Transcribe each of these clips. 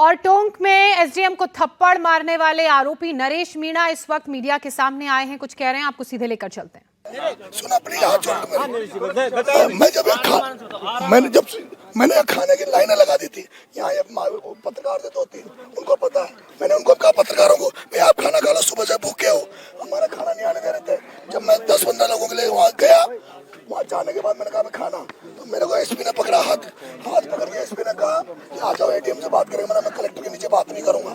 और टोंक में एसडीएम को थप्पड़ मारने वाले आरोपी नरेश मीणा इस वक्त मीडिया के सामने आए हैं। कुछ कह रहे हैं, आपको सीधे लेकर चलते हैं। सुना प्लीज, हाथ जोड़ मैंने खाने की लाइनें लगा दी थी। यहाँ पत्रकार थे 2-3, उनको पता है। मैंने उनको कहा पत्रकारों को, भाई आप खाना खा लो, सुबह से भूखे हो, हमारा खाना नहीं आने दे रहे थे। जब मैं 10-15 लोगों के लिए वहाँ गया, वहाँ जाने के बाद मैंने कहा मैं खाना, तो मेरे को एसपी ने पकड़ा, हाथ पकड़ के एसपी ने कहा कि आ जाओ एटीएम से बात करेंगे। मैं कलेक्टर के नीचे बात नहीं करूंगा।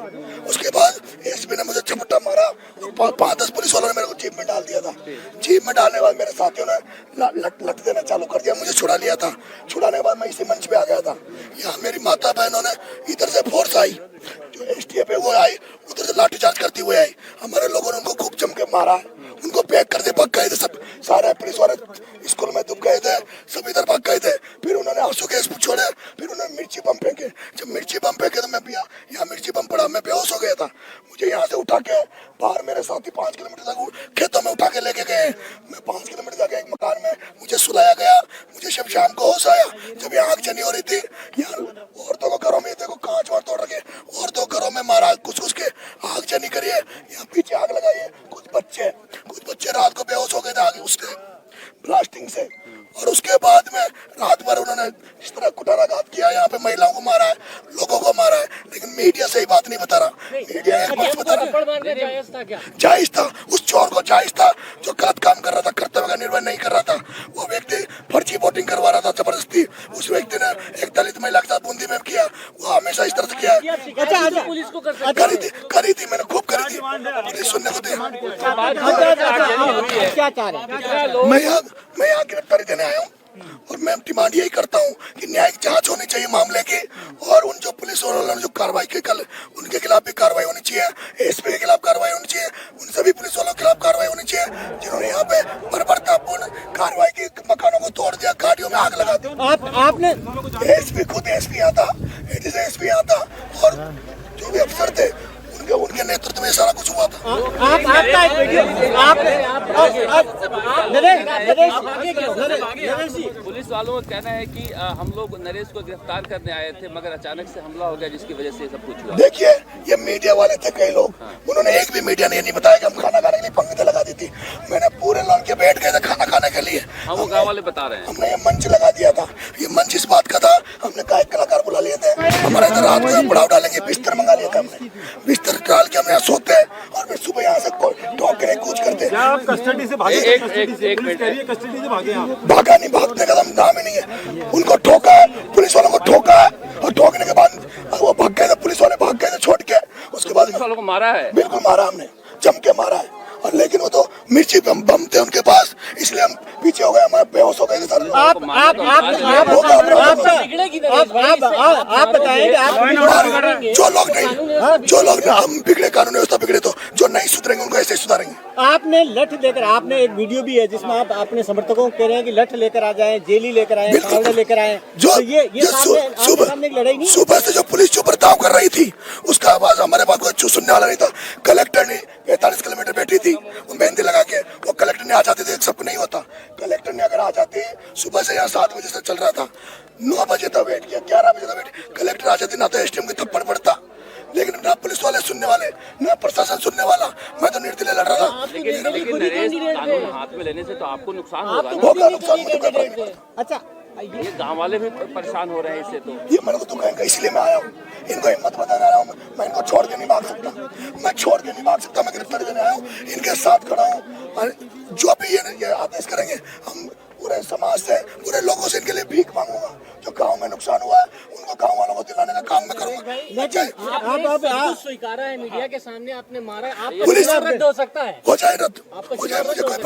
उसके बाद एसपी ने मुझे झपट्टा मारा, 5-10 पुलिस वालों ने मेरे को जीप में डाल दिया था। जीप में डालने के बाद मेरे साथियों ने लट देना चालू कर दिया, मुझे छुड़ा लिया था। छुड़ाने के बाद मैं इसी मंच पे आ गया था। यहाँ मेरी माता बहनों ने इधर से फोर्स आई, जो एसटीएफ है वो आई, उधर से लाठीचार्ज करती हुई आई। हमारे लोगों ने उनको खूब जम के मारा, उनको पैक कर दे भाग गए थे। सब सारे पुलिस वाले स्कूल में दुब गए थे, सब इधर भाग गए थे। फिर उन्होंने आंसू गैस छोड़े, फिर उन्होंने मिर्ची बम फेंके। जब मिर्ची बम फेंके तो मैं यहाँ मिर्ची बम पड़ा, मैं बेहोश हो गया था। मुझे यहाँ से उठा के बाहर मेरे साथी 5 किलोमीटर तक खेतों में उठा के लेके गए। मैं 5 किलोमीटर जाके एक मकान में मुझे सुलाया गया। मुझे जब शाम को होश आया, जब यहाँ आग जनी हो रही थी, यहाँ औरतों को घरों में देखो कांच वार तोड़ रखे, औरतों घरों में मारा, कुछ के आग जनी करिए, यहाँ पीछे आग लगाई है। कुछ बच्चे रात को बेहोश हो गए थे आगे उसके ब्लास्टिंग से। और उसके बाद में रात भर उन्होंने इस तरह कुटाराघात किया, यहाँ पे महिलाओं को मारा है, लोगों को मारा है। लेकिन मीडिया सही बात नहीं बता रहा। मीडिया एक बात बता रहा, जायज था, उस चोर को जायज था जो गलत काम कर रहा था, कर्तव्य का निर्वहन नहीं कर रहा था। वो व्यक्ति फर्जी वोटिंग करवा रहा था जबरदस्ती। उस व्यक्ति ने एक दलित महिला के साथ बूंदी में किया, वो हमेशा इस तरह से किया। करी थी मैंने, खूब करी थी, पुलिस सुनने को थे। मैं यहाँ गिरफ्तारी देने आया हूँ और मैं डिमांड यही करता हूँ कि न्यायिक जांच होनी चाहिए मामले की, और उन जो पुलिस वालों ने जो कार्रवाई की कल, उनके खिलाफ भी कार्रवाई होनी चाहिए। एसपी के खिलाफ कार्रवाई होनी चाहिए, उन सभी पुलिस वालों के खिलाफ कार्रवाई होनी चाहिए जिन्होंने यहाँ पे बर्बरतापूर्ण कार्रवाई की, मकानों को तोड़ दिया, गाड़ियों में आग लगा दी। आपने एसपी खुद एसपी आता, एसपी आता, और जो भी अफसर थे उनके नेतृत्व में सारा कुछ हुआ था। पुलिस वालों का कहना है कि हम लोग नरेश को गिरफ्तार करने आए थे, मगर अचानक से हमला हो गया, जिसकी वजह से सब कुछ हुआ। देखिए, ये मीडिया वाले थे कई लोग, उन्होंने एक भी मीडिया ने नहीं बताया कि हम खाना खाने के लिए पंक्ति लगा दी थी। मैंने पूरे लौट के बैठ गए थे खाना खाने के लिए। हम वो गाँव वाले बता रहे हैं, हमने ये मंच लगा दिया था। ये मंच इस बात का था, हमने गायक कलाकार बुला लिए थे, हमारे इधर रात को बढ़ाव डालेंगे, बिस्तर मंगा लिया था हमने, बिस्तर डाल के हम यहाँ सोते और फिर सुबह यहाँ से ठोकरे कूच करते। कस्टडी से भागे? कस्टडी से भागे आप? भागा नहीं, भागने का नाम ही नहीं है। उनको ठोका, पुलिस वालों को ठोका, और ठोकने के बाद वो भाग गए थे, पुलिस वाले भाग गए थे छोड़ के। उसके बाद पुलिस वालों को मारा है, बिल्कुल मारा हमने, जम के मारा है। और लेकिन वो तो मिर्ची बम थे उनके पास, इसलिए हम पीछे हो गए, हमारे बेहोश हो गए थे सर। आप बताएंगे, जो लोग हम बिगड़े, कानून व्यवस्था बिगड़े, तो जो नहीं सुधरेंगे उनको ऐसे सुधारेंगे। आपने लठ लेकर, आपने एक वीडियो भी है जिसमें आप अपने समर्थकों को कह रहे हैं कि लठ लेकर आ जाएं, जेली लेकर आए, फावड़े लेकर आए। जो ये सामने लड़ाई नहीं, सुबह से जो पुलिस जो बर्ताव कर रही थी, उसका आवाज हमारे बात को सुनने वाला नहीं था। कलेक्टर ने 45 किलोमीटर बैठी थी, वो मेहंदी लगा के, वो कलेक्टर ने आ जाते थे, सब नहीं होता। कलेक्टर ने अगर आ जाती, सुबह से यहाँ 7 बजे से चल रहा था, 9 बजे तक वेट किया, 11 बजे तक वेट, कलेक्टर आ जाती, ना तो एसडीएम की थप्पड़ पड़ता, लेकिन ना पुलिस वाले सुनने वाले, ना प्रशासन सुनने वाला। मैं तो निर्दलीय लड़ रहा था। लेकिन नरेश कानून हाथ में लेने से तो आपको नुकसान होगा ना? होगा नुकसान, मुझे कोई फर्क नहीं पड़ता। अच्छा, ये गांव वाले भी परेशान हो रहे हैं इससे। तो ये मेरे को दुकान का इसलिए मैं आया हूँ, इनको हिम्मत बताने आया हूँ। मैं इनको छोड़ के नहीं भाग सकता, मैं छोड़ के नहीं भाग सकता। मैं गिरफ्तारी देने आया हूँ, इनके साथ खड़ा हूँ, और जो भी ये आदेश करेंगे, हम पूरे समाज से, पूरे लोगों से इनके लिए भीख मांगूंगा। जो गांव में नुकसान हुआ है, उनको गांव वालों को दिलाने का काम मैं करूंगा। आप स्वीकारा है मीडिया के सामने, आपने मारा है, पुलिस रद्द हो सकता है, हो जाए रद्द हो जाए, मुझे कोई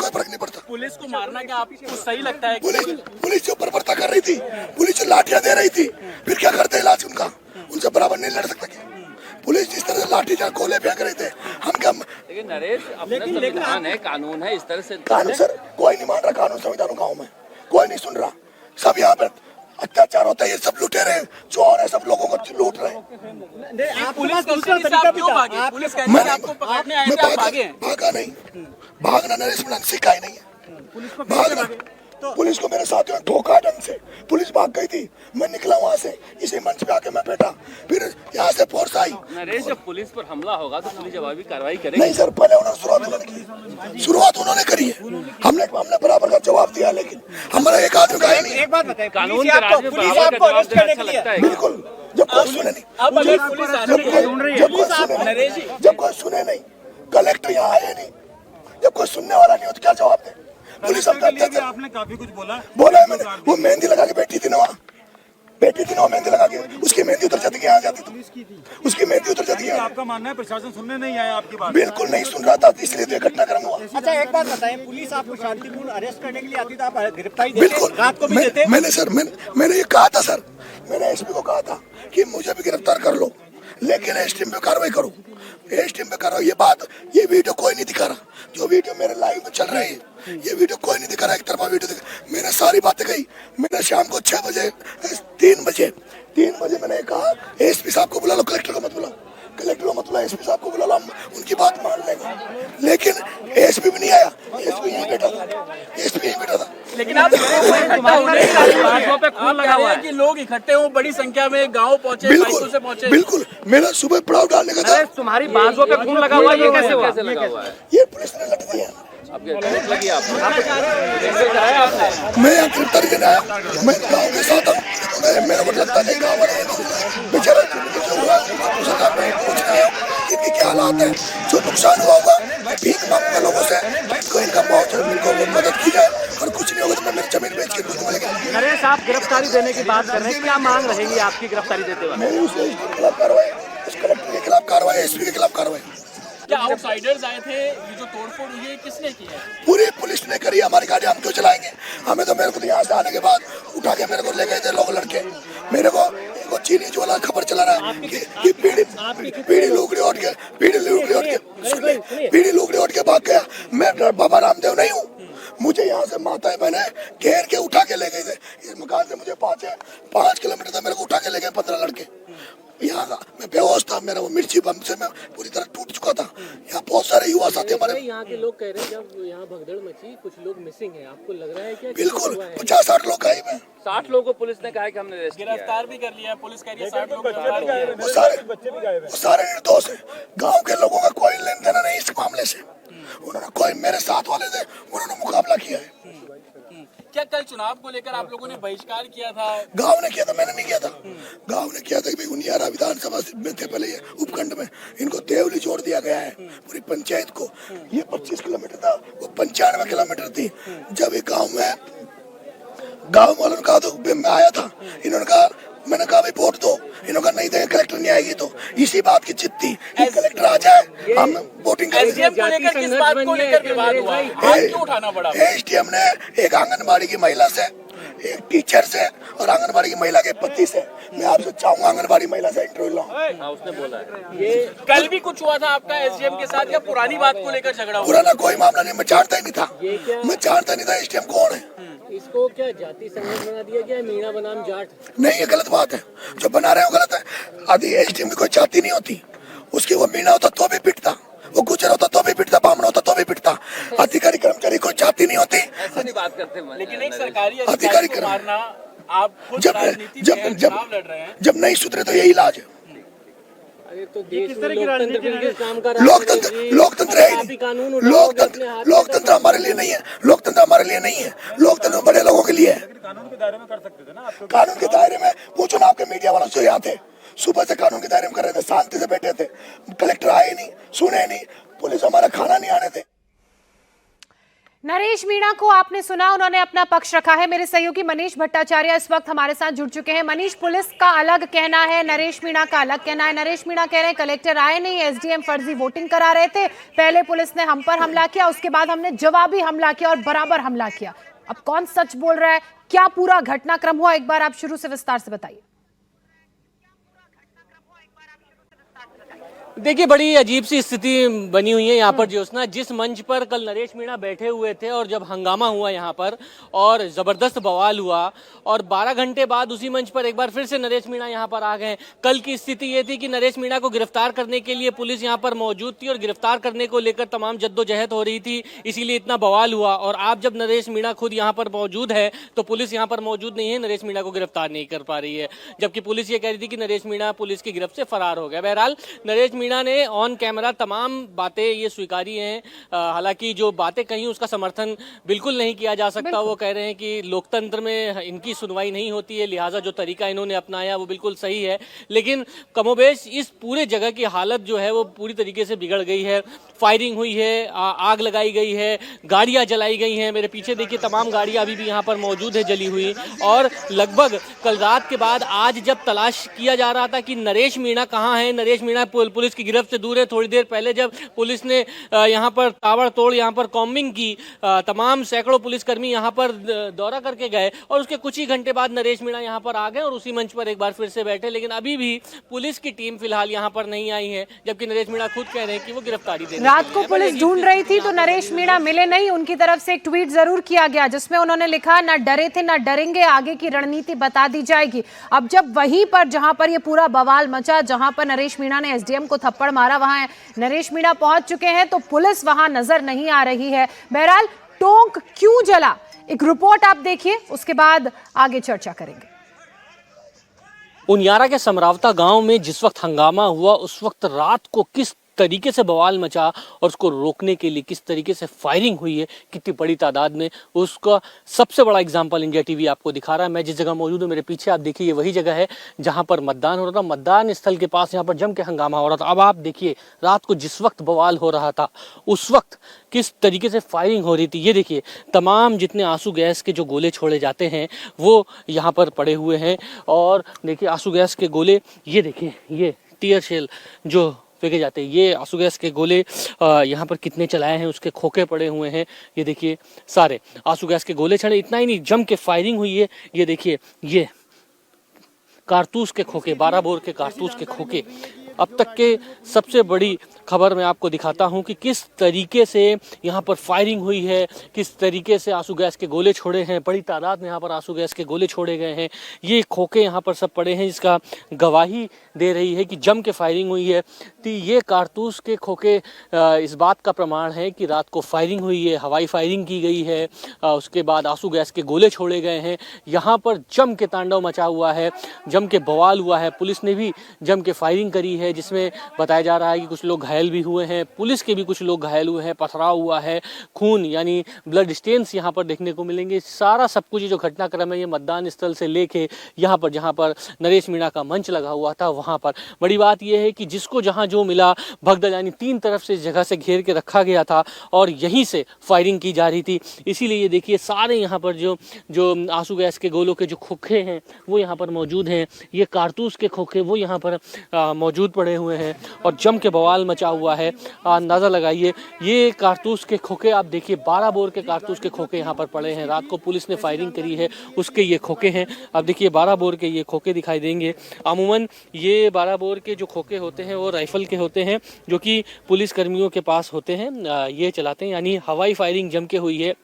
फर्क नहीं पड़ता। पुलिस को मारना क्या आपको सही लगता है? पुलिस जो बर्बरता कर रही थी, पुलिस जो लाठियां दे रही थी, फिर क्या करते इलाज उनका? उनसे बराबर नहीं लड़ सकता क्या? पुलिस जिस तरह से लाठी चार गोले फेंक रहे थे, हम क्या? लेकिन नरेश, अपना संविधान है, कानून है, इस तरह से कानून सर कोई नहीं मान रहा, कानून संविधान गाँव में कोई नहीं सुन रहा। सब यहाँ पे अत्याचार होता है, ये सब लुटेरे हैं, चोर है, सब लोगों को लूट रहे हैं। भागा नहीं, भागना नरेश सिखाई नहीं है, भागना पुलिस को मेरे साथियों ने ठोका ढंग से, पुलिस भाग गई थी, मैं निकला वहां से, इसी मंच पे आके मैं बैठा, फिर यहाँ से फोर्स आई। नरेश, जब पुलिस पर हमला होगा तो पुलिस जवाबी कार्रवाई करेगी। नहीं सर, पहले उन्होंने शुरुआत उन्होंने करी है, हमने बराबर का जवाब दिया, लेकिन हमारा एक आदमी का नहीं। एक बात बताएं, कानून के राज में बराबर का जवाब देना अच्छा लगता है। बिल्कुल, जब कोई सुने नहीं, अब अगर पुलिस जब कोई सुने नहीं, कलेक्टर यहाँ आए नहीं, जब कोई सुनने वाला नहीं हो तो क्या जवाब दे? पुलिस आपने काफी कुछ बोला है मैंने, वो मेहंदी लगा के बैठी थी ना वहाँ, मेहंदी लगा के, उसकी मेहंदी उतर जाती आ जाती थी, उसकी मेहंदी उतर जाती है। आपका मानना है प्रशासन सुनने नहीं आया आपकी बात? बिल्कुल नहीं सुन रहा था, इसलिए तो घटनाक्रम हुआ। अच्छा एक बात बताएं, पुलिस आपको शांतिपूर्ण अरेस्ट करने के लिए आती तो आप गिरफ्तारी देते? बिल्कुल, रात को भी देते? मैंने ये कहा था सर, मैंने एसपी को कहा था कि मुझे भी गिरफ्तार कर लो, लेकिन एसटीएम पे कार्रवाई करो, एसटीएम पे करो। ये वीडियो कोई नहीं दिखा रहा, जो वीडियो मेरे लाइव में चल रही है, ये वीडियो कोई नहीं दिखा रहा, एक तरफा वीडियो दिखा। मैंने सारी बातें कही, मैंने शाम को 6 बजे 3 बजे मैंने कहा एसपी साहब को बुला लो, कलेक्टर को मत बुलाओ, एसपी साहब को बुला लो, हम उनकी बात मान लेंगे, लेकिन एसपी भी नहीं आया, एसपी यहीं बैठा था। लेकिन आप बातों पे खून लगा हुआ है कि लोग इकट्ठे हों, बड़ी संख्या में गांव पहुंचे, बाइकों से पहुंचे। बिल्कुल, मेरा सुबह पड़ाव डालने का था। तुम्हारी बाजू पे खून लगा हुआ है, ये कैसे लगा हुआ है? ये पुलिस ने लट दिया, लगी आपको? मैं यहाँ गिरफ्तारी देने आया, मैं गाँव के साथ हूँ, मेरे को लगता है गाँव वाले बेचारा जो हुआ पूछना है इनके क्या हालात है, जो नुकसान हुआ होगा मैं भीख मांगूंगा लोगों से, तो इनका मदद की जाए, और कुछ नहीं होगा तो मैं मेरी जमीन बेच के दूध मिलेगा। नरेश, आप गिरफ्तारी देने की बात कर रहे हैं, क्या मांग रहेगी आपकी गिरफ्तारी देते वक्त? मेरी उसके खिलाफ कार्रवाई, उस कलेक्टर के खिलाफ कार्रवाई, एसपी के खिलाफ कार्रवाई। क्या आउटसाइडर्स आए थे? ये जो तोड़फोड़ हुई है किसने की है? पूरी पुलिस ने करी, हमारी गाड़ी हम क्यों चलाएंगे? हमें तो, मेरे को तो यहाँ से आने के बाद उठा के मेरे को ले गए थे लोग लड़के, मेरे को चीनी वाला खबर चला रहा है कि पीढ़ी लुगड़ी उठ के भाग गया। मैं बाबा रामदेव नहीं हूँ, मुझे यहाँ से माता बहने घेर के उठा के ले गए थे, इस मकान से मुझे 5 किलोमीटर था, मेरे को उठा के ले गए 15 लड़के। यहाँ का मैं बेहोश था, मेरा वो मिर्ची बम से मैं पूरी तरह टूट चुका था। यहाँ बहुत सारे युवा साथी हमारे, यहाँ के लोग कह रहे हैं जब यहाँ भगदड़ मची कुछ लोग मिसिंग हैं, आपको लग रहा है क्या? बिल्कुल 50-60 लोग गायब हैं। 60 लोगों को पुलिस ने कहा कि हमने गिरफ्तार भी कर लिया है, पुलिस कह रही है 60 लोग गिरफ्तार हुए हैं। वो सारे निर्दोष है, गाँव के लोगों का कोई लेन देन नहीं इस मामले से। उन्होंने कोई, मेरे साथ वाले थे, उन्होंने मुकाबला किया है। क्या कल चुनाव को लेकर आप लोगों ने बहिष्कार किया था? गांव ने किया था, मैंने नहीं किया था। गांव ने किया था कि भाई उनियारा विधानसभा में थे पहले, ये उपखंड में, इनको देवली जोड़ दिया गया है पूरी पंचायत को। ये 25 किलोमीटर था, वो 95 किलोमीटर थी। जब ये गाँव वालों ने कहा तो मैं आया था, इन्होंने कहा, मैंने कहा भाई वोट दो, इन्होंने कहा नहीं देंगे, कलेक्टर नहीं आएगी, तो इसी बात की जिद थी कि कलेक्टर आ जाए, हम वोटिंग करेंगे। एसडीएम को लेकर किस बात को लेकर विवाद हुआ? हाथ क्यों उठाना पड़ा? एसडीएम ने एक आंगनबाड़ी की महिला से, एक टीचर से और आंगनबाड़ी की महिला के पति से, मैं आपसे चाहूंगा आंगनबाड़ी महिला से इंटरव्यू लाऊं। उसने बोला है ये कल भी कुछ हुआ था आपका एसडीएम के साथ, या पुरानी बात को लेकर झगड़ा हुआ? पुराना कोई मामला नहीं, मैं जानता ही नहीं था एसडीएम कौन है। इसको क्या जाति संघर्ष बना दिया गया, मीणा बनाम जाट? नहीं, ये गलत बात है, जो बना रहे हो गलत है। आदि एसडीएम की कोई जाति नहीं होती, उसकी वो मीणा होता तो भी पिटता, वो गुजर होता तो भी पिटता, ब्राह्मण होता तो भी पिटता। अधिकारी कर्मचारी कोई जाति नहीं होती। ऐसे नहीं बात करते, लेकिन एक सरकारी अधिकारी को मारना, आप खुद राजनीति में चुनाव लड़ रहे हैं, जब नहीं सुधरे तो यही इलाज है। अरे तो देश में लोकतंत्र काम कर लोकतंत्र हमारे लिए नहीं है, लोकतंत्र हमारे लिए नहीं है, लोकतंत्र बड़े लोगों के लिए है। कानून के दायरे में कर सकते थे ना आप? कानून के दायरे में वो चुनाव के मीडिया वालों से यहाँ थे, सुबह से कानून के दायरे में कर रहे थे, शांति से बैठे थे, कलेक्टर आए नहीं, सुने नहीं, पुलिस हमारा खाना नहीं आने थे। नरेश मीणा को आपने सुना, उन्होंने अपना पक्ष रखा है। मेरे सहयोगी मनीष भट्टाचार्य इस वक्त हमारे साथ जुड़ चुके हैं। मनीष, पुलिस का अलग कहना है, नरेश मीणा का अलग कहना है। नरेश मीणा कह रहे हैं कलेक्टर आए नहीं, एसडीएम फर्जी वोटिंग करा रहे थे, पहले पुलिस ने हम पर हमला किया, उसके बाद हमने जवाबी हमला किया और बराबर हमला किया। अब कौन सच बोल रहा है, क्या पूरा घटनाक्रम हुआ, एक बार आप शुरू से विस्तार से बताइए। देखिए, बड़ी अजीब सी स्थिति बनी हुई है यहाँ पर ज्योत्सना। जिस मंच पर कल नरेश मीणा बैठे हुए थे और जब हंगामा हुआ यहाँ पर और ज़बरदस्त बवाल हुआ और 12 घंटे बाद उसी मंच पर एक बार फिर से नरेश मीणा यहाँ पर आ गए। कल की स्थिति ये थी कि नरेश मीणा को गिरफ्तार करने के लिए पुलिस यहाँ पर मौजूद थी और गिरफ्तार करने को लेकर तमाम जद्दोजहद हो रही थी, इसीलिए इतना बवाल हुआ। और आप जब नरेश मीणा खुद यहाँ पर मौजूद है तो पुलिस यहाँ पर मौजूद नहीं है, नरेश मीणा को गिरफ्तार नहीं कर पा रही है, जबकि पुलिस ये कह रही थी कि नरेश मीणा पुलिस की गिरफ्त से फरार हो गया। बहरहाल नरेश मीणा ने ऑन कैमरा तमाम बातें ये स्वीकारी हैं। हालांकि जो बातें कहीं उसका समर्थन बिल्कुल नहीं किया जा सकता। वो कह रहे हैं कि लोकतंत्र में इनकी सुनवाई नहीं होती है, लिहाजा जो तरीका इन्होंने अपनाया वो बिल्कुल सही है। लेकिन कमोबेश इस पूरे जगह की हालत जो है वो पूरी तरीके से बिगड़ गई है। फायरिंग हुई है, आग लगाई गई है, गाड़ियां जलाई गई हैं। मेरे पीछे देखिए तमाम गाड़ियां अभी भी यहाँ पर मौजूद है जली हुई। और लगभग कल रात के बाद आज जब तलाश किया जा रहा था कि नरेश मीणा कहाँ है, नरेश मीणा पुलिस की गिरफ्त से दूर है। थोड़ी देर पहले जब पुलिस ने यहाँ पर ताबड़तोड़ यहाँ पर कॉम्बिंग की, तमाम सैकड़ों पुलिसकर्मी यहाँ पर दौरा करके गए और उसके कुछ ही घंटे बाद नरेश मीणा यहाँ पर आ गए और उसी मंच पर एक बार फिर से बैठे। लेकिन अभी भी पुलिस की टीम फिलहाल यहाँ पर नहीं आई है, जबकि नरेश मीणा खुद कह रहे हैं कि वो गिरफ्तारी देने रात को पुलिस ढूंढ रही थी तो नरेश मीणा मिले नहीं। उनकी तरफ से एक ट्वीट जरूर किया गया जिसमें उन्होंने लिखा, न डरे थे न डरेंगे, आगे की रणनीति बता दी जाएगी। अब जब वहीं पर जहां पर ये पूरा बवाल मचा, जहां पर नरेश मीणा ने एसडीएम को थप्पड़ मारा, वहां नरेश मीणा पहुंच चुके हैं तो पुलिस वहां नजर नहीं आ रही है। बहरहाल टोंक क्यों जला, एक रिपोर्ट आप देखिए, उसके बाद आगे चर्चा करेंगे। उनियारा के समरावता गांव में जिस वक्त हंगामा हुआ उस वक्त रात को किस तरीके से बवाल मचा और उसको रोकने के लिए किस तरीके से फायरिंग हुई है कितनी बड़ी तादाद में, उसका सबसे बड़ा एग्जांपल इंडिया टीवी आपको दिखा रहा है। मैं जिस जगह मौजूद हूँ, मेरे पीछे आप देखिए, ये वही जगह है जहां पर मतदान हो रहा था। मतदान स्थल के पास यहाँ पर जम के हंगामा हो रहा था। अब आप देखिए रात को जिस वक्त बवाल हो रहा था उस वक्त किस तरीके से फायरिंग हो रही थी। ये देखिए तमाम जितने आंसू गैस के जो गोले छोड़े जाते हैं वो यहाँ पर पड़े हुए हैं। और देखिए आंसू गैस के गोले, ये देखिए ये टीयर शेल जो फेंके जाते हैं, ये आंसू गैस के गोले यहाँ पर कितने चलाए हैं, उसके खोखे पड़े हुए हैं। ये देखिए सारे आंसू गैस के गोले चढ़े। इतना ही नहीं, जम के फायरिंग हुई है। ये देखिए ये कारतूस के खोखे, 12 बोर के कारतूस के खोखे। अब तक के सबसे बड़ी खबर मैं आपको दिखाता हूं कि किस तरीके से यहाँ पर फायरिंग हुई है, किस तरीके से आंसू गैस के गोले छोड़े हैं। बड़ी तादाद में यहाँ पर आंसू गैस के गोले छोड़े गए हैं। ये खोखे यहाँ पर सब पड़े हैं, जिसका गवाही दे रही है कि जम के फायरिंग हुई है। तो ये कारतूस के खोखे इस बात का प्रमाण है कि रात को फायरिंग हुई है, हवाई फायरिंग की गई है, उसके बाद आंसू गैस के गोले छोड़े गए हैं। यहाँ पर जम के तांडव मचा हुआ है, जम के बवाल हुआ है। पुलिस ने भी जम के फायरिंग करी है, जिसमें बताया जा रहा है कि कुछ लोग घायल भी हुए हैं, पुलिस के भी कुछ लोग घायल हुए हैं, पथराव हुआ है, खून यानी ब्लड स्टेन्स यहाँ पर देखने को मिलेंगे। सारा सब कुछ जो घटनाक्रम है ये मतदान स्थल से लेके यहाँ पर जहाँ पर नरेश मीणा का मंच लगा हुआ था वहाँ पर। बड़ी बात यह है कि जिसको जहाँ जो मिला भगदड़, यानी 3 तरफ से जगह से घेर के रखा गया था और यहीं से फायरिंग की जा रही थी। इसीलिए ये देखिए सारे यहाँ पर जो आंसू गैस के गोलों के जो खोखे हैं वो यहाँ पर मौजूद हैं। ये कारतूस के खोखे वो यहाँ पर मौजूद पड़े हुए हैं और जम के बवाल मचा हुआ है। अंदाज़ा लगाइए, ये कारतूस के खोखे आप देखिए, 12 बोर के कारतूस के खोखे यहाँ पर पड़े हैं। रात को पुलिस ने फायरिंग करी है उसके ये खोखे हैं। अब देखिए 12 बोर के ये खोखे दिखाई देंगे। अमूमन ये 12 बोर के जो खोखे होते हैं वो राइफल के होते हैं जो कि पुलिस कर्मियों के पास होते हैं, ये चलाते हैं। यानी हवाई फायरिंग जम के हुई है।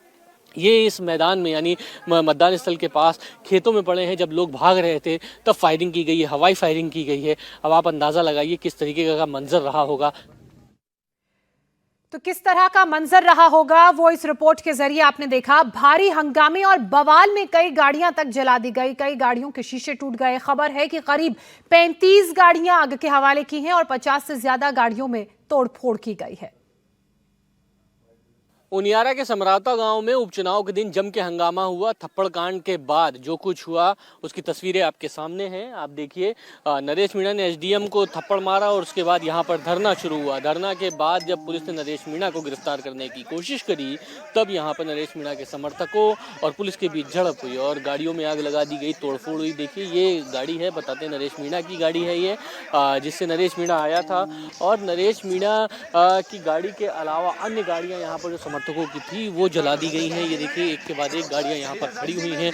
ये इस मैदान में यानी मतदान स्थल के पास खेतों में पड़े हैं, जब लोग भाग रहे थे तब फायरिंग की गई है, हवाई फायरिंग की गई है। अब आप अंदाज़ा लगाइए किस तरीके का मंजर रहा होगा। तो किस तरह का मंजर रहा होगा वो इस रिपोर्ट के जरिए आपने देखा। भारी हंगामे और बवाल में कई गाड़ियां तक जला दी गई, कई गाड़ियों के शीशे टूट गए। खबर है कि करीब 35 गाड़ियां आग के हवाले की हैं और 50 से ज्यादा गाड़ियों में तोड़फोड़ की गई है। उनियारा के समरावता गांव में उपचुनाव के दिन जम के हंगामा हुआ। थप्पड़ कांड के बाद जो कुछ हुआ उसकी तस्वीरें आपके सामने हैं। आप देखिए नरेश मीणा ने एसडीएम को थप्पड़ मारा और उसके बाद यहां पर धरना शुरू हुआ। धरना के बाद जब पुलिस ने नरेश मीणा को गिरफ्तार करने की कोशिश करी तब यहां पर नरेश मीणा के समर्थकों और पुलिस के बीच झड़प हुई और गाड़ियों में आग लगा दी गई, तोड़फोड़ हुई। देखिए ये गाड़ी है, बताते हैं नरेश मीणा की गाड़ी है ये, जिससे नरेश मीणा आया था। और नरेश मीणा की गाड़ी के अलावा अन्य गाड़ियाँ यहाँ पर जो समर्थकों की थी वो जला दी गई हैं। ये देखिए एक के बाद एक गाड़ियां यहाँ पर खड़ी हुई हैं।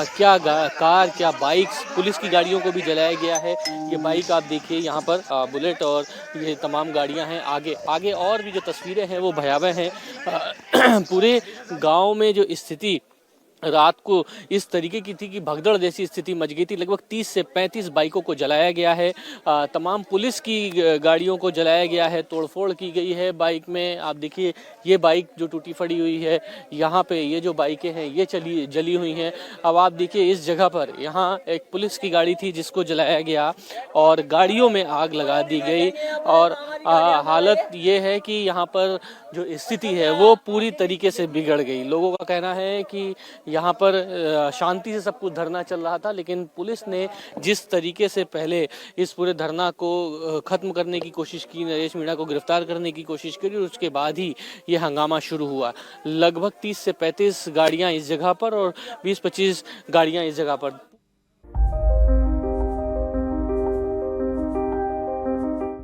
क्या कार, क्या बाइक्स, पुलिस की गाड़ियों को भी जलाया गया है। ये बाइक आप देखिए यहाँ पर बुलेट और ये तमाम गाड़ियां हैं। आगे और भी जो तस्वीरें हैं वो भयावह हैं। पूरे गांव में जो स्थिति रात को इस तरीके की थी कि भगदड़ जैसी स्थिति मच गई थी। लगभग 30 से 35 बाइकों को जलाया गया है। तमाम पुलिस की गाड़ियों को जलाया गया है, तोड़फोड़ की गई है बाइक में। आप देखिए ये बाइक जो टूटी फड़ी हुई है, यहाँ पे ये जो बाइकें हैं ये जली हुई हैं। अब आप देखिए इस जगह पर यहाँ एक पुलिस की गाड़ी थी जिसको जलाया गया और गाड़ियों में आग लगा दी गई। और हालत ये है कि यहाँ पर जो स्थिति है वो पूरी तरीके से बिगड़ गई। लोगों का कहना है कि यहाँ पर शांति से सब कुछ धरना चल रहा था, लेकिन पुलिस ने जिस तरीके से पहले इस पूरे धरना को खत्म करने की कोशिश की, नरेश मीणा को गिरफ्तार करने की कोशिश करी, और उसके बाद ही ये हंगामा शुरू हुआ। लगभग 30 से 35 गाड़ियां इस जगह पर और 20-25 गाड़ियां इस जगह पर।